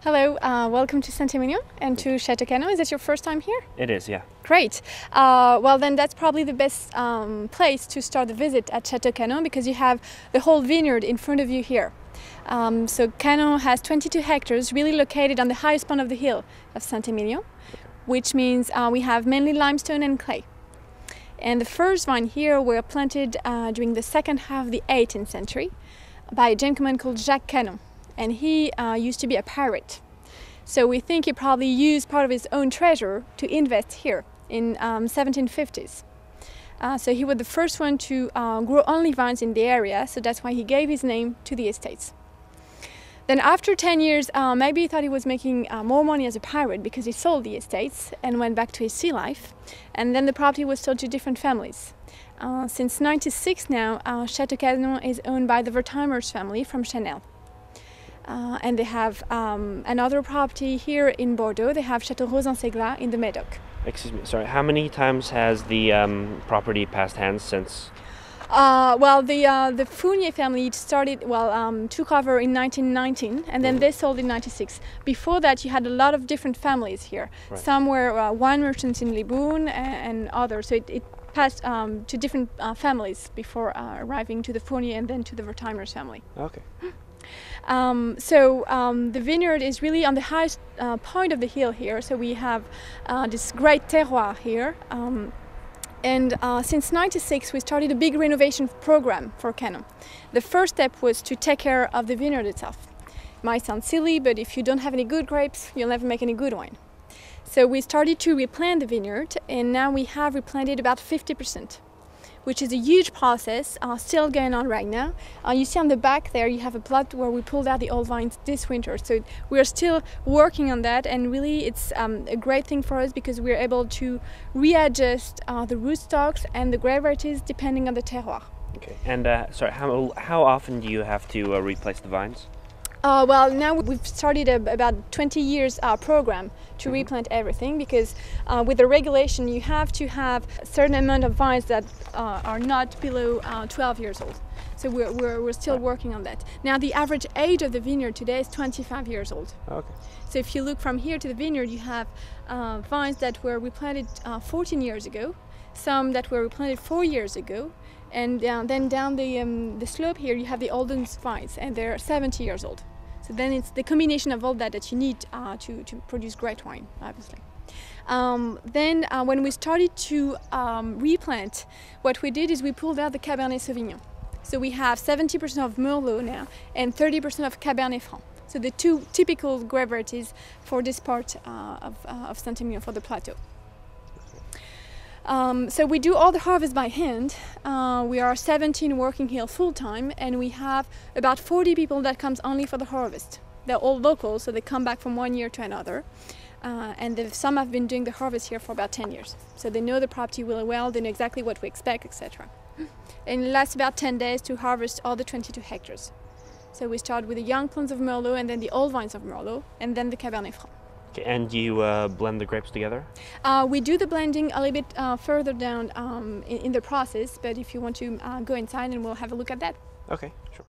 Hello, welcome to Saint-Emilion and to Chateau Canon. Is this your first time here? It is, yeah. Great. Well, then that's probably the best place to start the visit at Chateau Canon because you have the whole vineyard in front of you here. So Canon has 22 hectares, really located on the highest point of the hill of Saint-Emilion, which means we have mainly limestone and clay. And the first vine here were planted during the second half of the 18th century by a gentleman called Jacques Canon. And he used to be a pirate. So we think he probably used part of his own treasure to invest here in 1750s. So he was the first one to grow only vines in the area, so that's why he gave his name to the estates. Then after 10 years, maybe he thought he was making more money as a pirate because he sold the estates and went back to his sea life. And then the property was sold to different families. Since 96 now, Chateau Canon is owned by the Wertheimers family from Chanel. And they have another property here in Bordeaux. They have Chateau Rosan-Segla in the Médoc. Excuse me, sorry, how many times has the property passed hands since? Well, the Fournier family started, took over in 1919 and then they sold in 96. Before that, you had a lot of different families here. Right. Some were wine merchants in Libourne and others. So it passed to different families before arriving to the Fournier and then to the Wertheimers family. Okay. The vineyard is really on the highest point of the hill here, so we have this great terroir here. Since '96 we started a big renovation program for Canon. The first step was to take care of the vineyard itself. It might sound silly, but if you don't have any good grapes, you'll never make any good wine. So we started to replant the vineyard, and now we have replanted about 50%. Which is a huge process, still going on right now. You see on the back there, you have a plot where we pulled out the old vines this winter. So we are still working on that, and really it's a great thing for us because we're able to readjust the rootstocks and the grape varieties depending on the terroir. Okay, and sorry, how often do you have to replace the vines? Well, now we've started about 20 years program to replant everything because with the regulation you have to have a certain amount of vines that are not below 12 years old. So we're still working on that. Now the average age of the vineyard today is 25 years old. Okay. So if you look from here to the vineyard, you have vines that were replanted 14 years ago, some that were replanted 4 years ago, and then down the slope here you have the oldest vines and they're 70 years old. So then it's the combination of all that you need to produce great wine, obviously. When we started to replant, what we did is we pulled out the Cabernet Sauvignon. So we have 70% of Merlot now and 30% of Cabernet Franc. So the two typical grape varieties for this part of Saint-Emilion, for the plateau. So we do all the harvest by hand. We are 17 working here full-time, and we have about 40 people that comes only for the harvest. They're all local, so they come back from one year to another. Some have been doing the harvest here for about 10 years. So they know the property really well, they know exactly what we expect, etc. And it lasts about 10 days to harvest all the 22 hectares. So we start with the young plants of Merlot, and then the old vines of Merlot, and then the Cabernet Franc. Okay, and do you blend the grapes together? We do the blending a little bit further down in the process, but if you want to go inside and we'll have a look at that. Okay, sure.